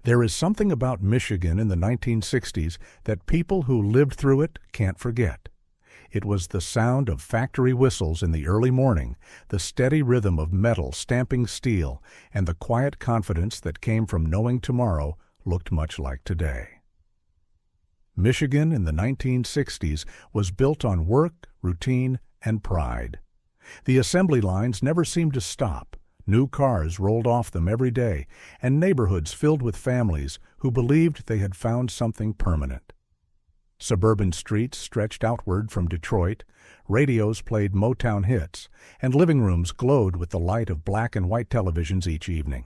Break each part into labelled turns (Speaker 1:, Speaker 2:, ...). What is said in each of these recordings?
Speaker 1: There is something about Michigan in the 1960s that people who lived through it can't forget. It was the sound of factory whistles in the early morning, the steady rhythm of metal stamping steel, and the quiet confidence that came from knowing tomorrow looked much like today. Michigan in the 1960s was built on work, routine, and pride. The assembly lines never seemed to stop. New cars rolled off them every day, and neighborhoods filled with families who believed they had found something permanent. Suburban streets stretched outward from Detroit, radios played Motown hits, and living rooms glowed with the light of black and white televisions each evening.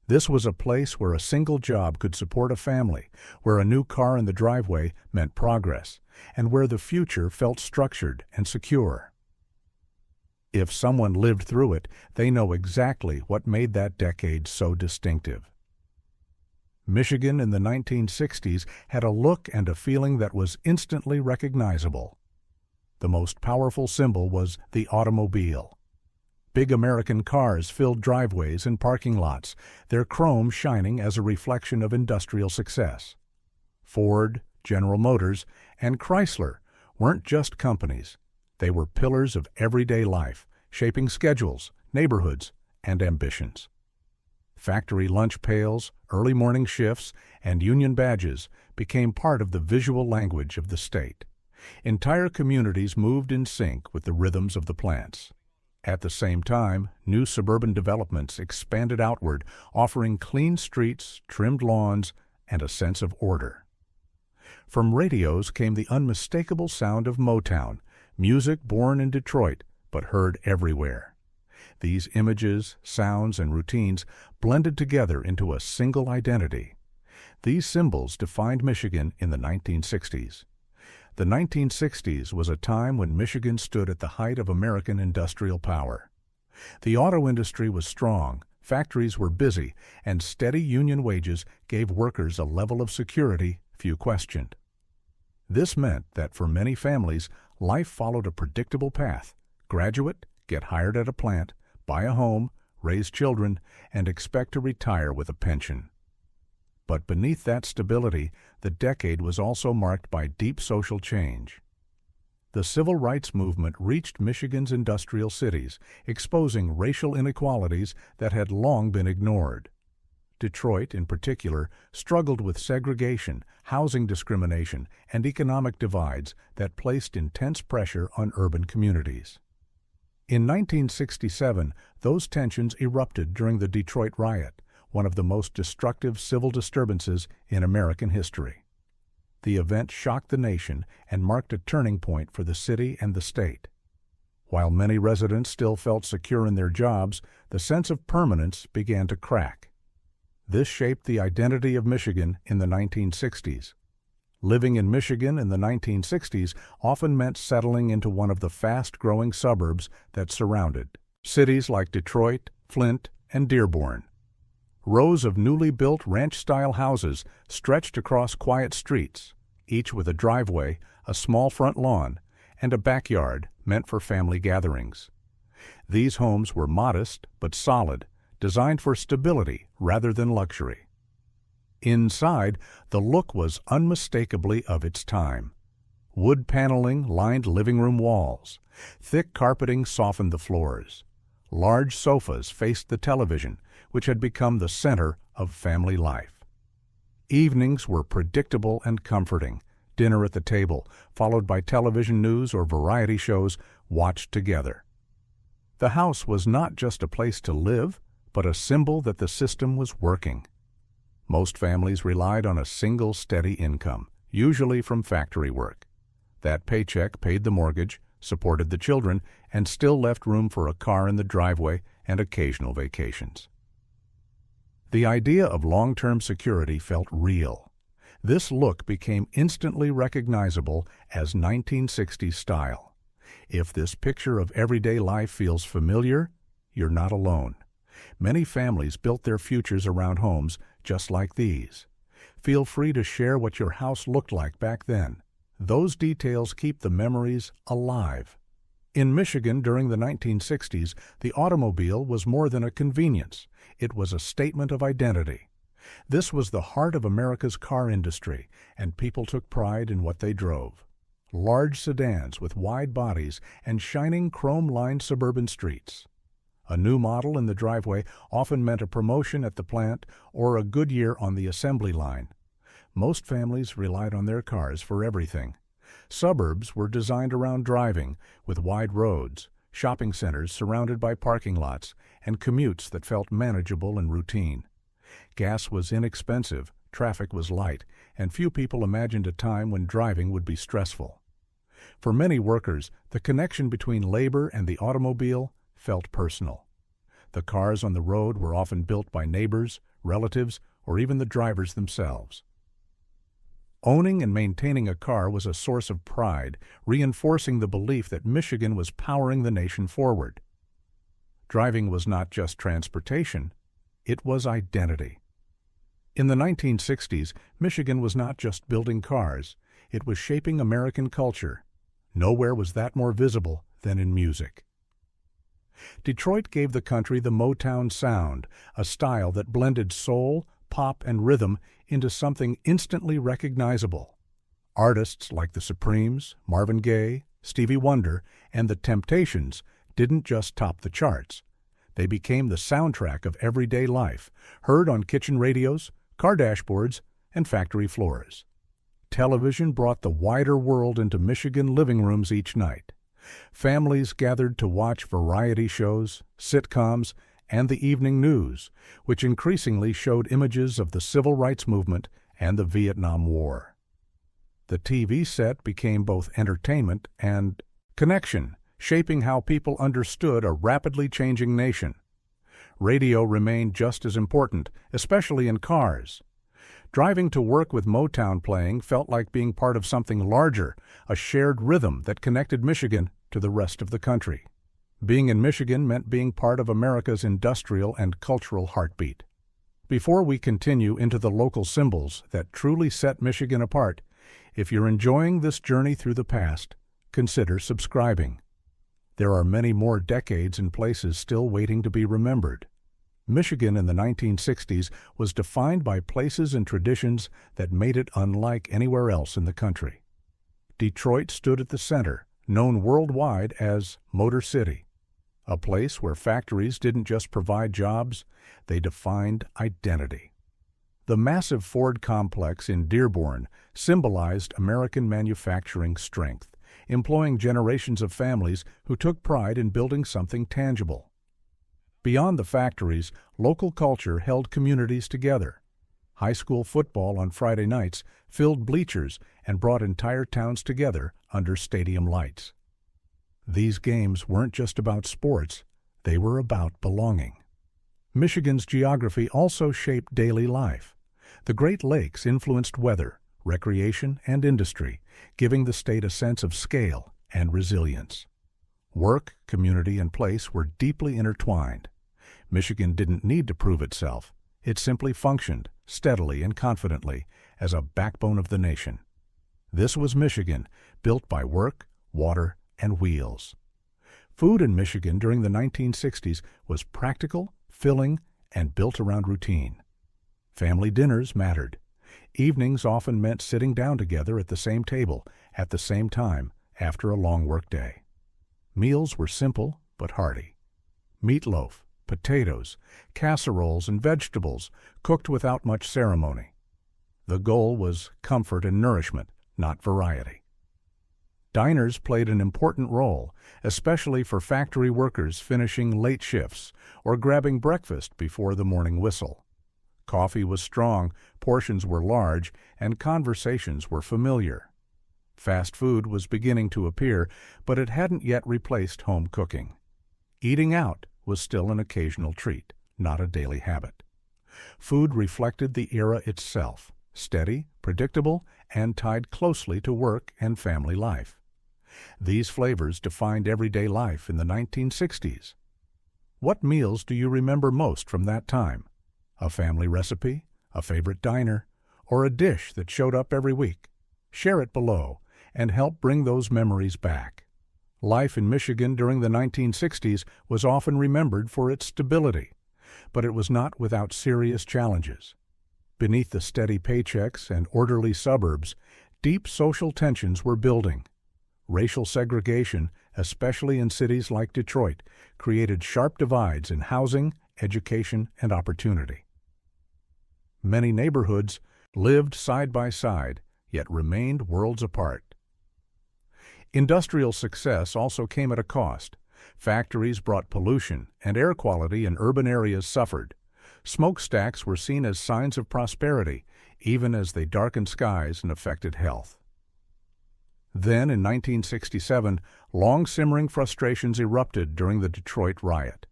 Speaker 1: This was a place where a single job could support a family, where a new car in the driveway meant progress, and where the future felt structured and secure. If someone lived through it, they know exactly what made that decade so distinctive. Michigan in the 1960s had a look and a feeling that was instantly recognizable. The most powerful symbol was the automobile. Big American cars filled driveways and parking lots, their chrome shining as a reflection of industrial success. Ford, General Motors, and Chrysler weren't just companies. They were pillars of everyday life, shaping schedules, neighborhoods, and ambitions. Factory lunch pails, early morning shifts, and union badges became part of the visual language of the state. Entire communities moved in sync with the rhythms of the plants. At the same time, new suburban developments expanded outward, offering clean streets, trimmed lawns, and a sense of order. From radios came the unmistakable sound of Motown, music born in Detroit but heard everywhere. These images, sounds, and routines blended together into a single identity. These symbols defined Michigan in the 1960s. The 1960s was a time when Michigan stood at the height of American industrial power. The auto industry was strong, factories were busy, and steady union wages gave workers a level of security few questioned. This meant that for many families, life followed a predictable path: graduate, get hired at a plant, buy a home, raise children, and expect to retire with a pension. But beneath that stability, the decade was also marked by deep social change. The civil rights movement reached Michigan's industrial cities, exposing racial inequalities that had long been ignored. Detroit, in particular, struggled with segregation, housing discrimination, and economic divides that placed intense pressure on urban communities. In 1967, those tensions erupted during the Detroit riot, one of the most destructive civil disturbances in American history. The event shocked the nation and marked a turning point for the city and the state. While many residents still felt secure in their jobs, the sense of permanence began to crack. This shaped the identity of Michigan in the 1960s. Living in Michigan in the 1960s often meant settling into one of the fast-growing suburbs that surrounded cities like Detroit, Flint, and Dearborn. Rows of newly built ranch-style houses stretched across quiet streets, each with a driveway, a small front lawn, and a backyard meant for family gatherings. These homes were modest but solid, designed for stability rather than luxury. Inside, the look was unmistakably of its time. Wood paneling lined living room walls. Thick carpeting softened the floors. Large sofas faced the television, which had become the center of family life. Evenings were predictable and comforting. Dinner at the table, followed by television news or variety shows, watched together. The house was not just a place to live, but a symbol that the system was working. Most families relied on a single steady income, usually from factory work. That paycheck paid the mortgage, supported the children, and still left room for a car in the driveway and occasional vacations. The idea of long-term security felt real. This look became instantly recognizable as 1960s style. If this picture of everyday life feels familiar, you're not alone. Many families built their futures around homes just like these. Feel free to share what your house looked like back then. Those details keep the memories alive. In Michigan during the 1960s, the automobile was more than a convenience. It was a statement of identity. This was the heart of America's car industry, and people took pride in what they drove. Large sedans with wide bodies and shining chrome-lined suburban streets. A new model in the driveway often meant a promotion at the plant or a good year on the assembly line. Most families relied on their cars for everything. Suburbs were designed around driving, with wide roads, shopping centers surrounded by parking lots, and commutes that felt manageable and routine. Gas was inexpensive, traffic was light, and few people imagined a time when driving would be stressful. For many workers, the connection between labor and the automobile felt personal. The cars on the road were often built by neighbors, relatives, or even the drivers themselves. Owning and maintaining a car was a source of pride, reinforcing the belief that Michigan was powering the nation forward. Driving was not just transportation, it was identity. In the 1960s, Michigan was not just building cars, it was shaping American culture. Nowhere was that more visible than in music. Detroit gave the country the Motown sound, a style that blended soul, pop, and rhythm into something instantly recognizable. Artists like the Supremes, Marvin Gaye, Stevie Wonder, and the Temptations didn't just top the charts. They became the soundtrack of everyday life, heard on kitchen radios, car dashboards, and factory floors. Television brought the wider world into Michigan living rooms each night. Families gathered to watch variety shows, sitcoms, and the evening news, which increasingly showed images of the civil rights movement and the Vietnam War. The TV set became both entertainment and connection, shaping how people understood a rapidly changing nation. Radio remained just as important, especially in cars. Driving to work with Motown playing felt like being part of something larger, a shared rhythm that connected Michigan to the rest of the country. Being in Michigan meant being part of America's industrial and cultural heartbeat. Before we continue into the local symbols that truly set Michigan apart, if you're enjoying this journey through the past, consider subscribing. There are many more decades and places still waiting to be remembered. Michigan in the 1960s was defined by places and traditions that made it unlike anywhere else in the country. Detroit stood at the center, known worldwide as Motor City, a place where factories didn't just provide jobs, they defined identity. The massive Ford complex in Dearborn symbolized American manufacturing strength, employing generations of families who took pride in building something tangible. Beyond the factories, local culture held communities together. High school football on Friday nights filled bleachers and brought entire towns together under stadium lights. These games weren't just about sports, they were about belonging. Michigan's geography also shaped daily life. The Great Lakes influenced weather, recreation, and industry, giving the state a sense of scale and resilience. Work, community, and place were deeply intertwined. Michigan didn't need to prove itself. It simply functioned, steadily and confidently, as a backbone of the nation. This was Michigan, built by work, water, and wheels. Food in Michigan during the 1960s was practical, filling, and built around routine. Family dinners mattered. Evenings often meant sitting down together at the same table, at the same time, after a long workday. Meals were simple but hearty. Meatloaf, potatoes, casseroles, and vegetables cooked without much ceremony. The goal was comfort and nourishment, not variety. Diners played an important role, especially for factory workers finishing late shifts or grabbing breakfast before the morning whistle. Coffee was strong, portions were large, and conversations were familiar. Fast food was beginning to appear, but it hadn't yet replaced home cooking. Eating out was still an occasional treat, not a daily habit. Food reflected the era itself, steady, predictable, and tied closely to work and family life. These flavors defined everyday life in the 1960s. What meals do you remember most from that time? A family recipe, a favorite diner, or a dish that showed up every week? Share it below and help bring those memories back. Life in Michigan during the 1960s was often remembered for its stability, but it was not without serious challenges. Beneath the steady paychecks and orderly suburbs, deep social tensions were building. Racial segregation, especially in cities like Detroit, created sharp divides in housing, education, and opportunity. Many neighborhoods lived side by side, yet remained worlds apart. Industrial success also came at a cost. Factories brought pollution, and air quality in urban areas suffered. Smokestacks were seen as signs of prosperity, even as they darkened skies and affected health. Then, in 1967, long-simmering frustrations erupted during the Detroit riot.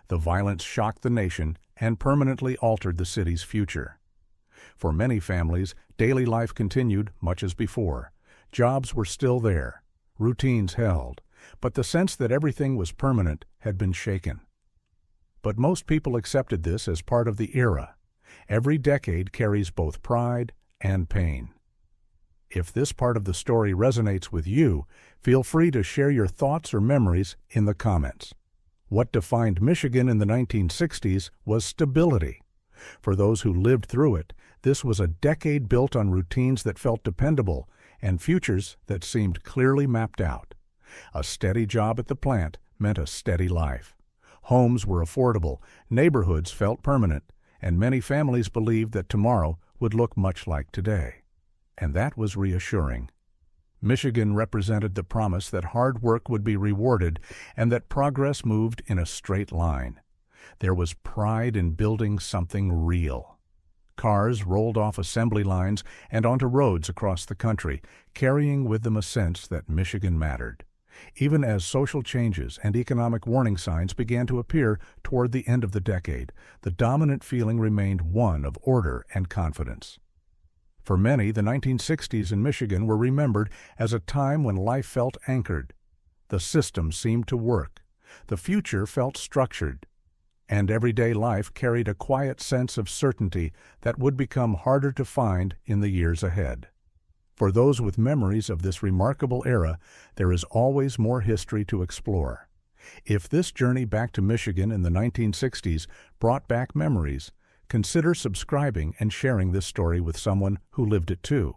Speaker 1: The violence shocked the nation and permanently altered the city's future. For many families, daily life continued much as before. Jobs were still there, routines held, but the sense that everything was permanent had been shaken. But most people accepted this as part of the era. Every decade carries both pride and pain. If this part of the story resonates with you, feel free to share your thoughts or memories in the comments. What defined Michigan in the 1960s was stability. For those who lived through it, this was a decade built on routines that felt dependable and futures that seemed clearly mapped out. A steady job at the plant meant a steady life. Homes were affordable, neighborhoods felt permanent, and many families believed that tomorrow would look much like today. And that was reassuring. Michigan represented the promise that hard work would be rewarded and that progress moved in a straight line. There was pride in building something real. Cars rolled off assembly lines and onto roads across the country, carrying with them a sense that Michigan mattered. Even as social changes and economic warning signs began to appear toward the end of the decade, the dominant feeling remained one of order and confidence. For many, the 1960s in Michigan were remembered as a time when life felt anchored. The system seemed to work. The future felt structured. And everyday life carried a quiet sense of certainty that would become harder to find in the years ahead. For those with memories of this remarkable era, there is always more history to explore. If this journey back to Michigan in the 1960s brought back memories, consider subscribing and sharing this story with someone who lived it too.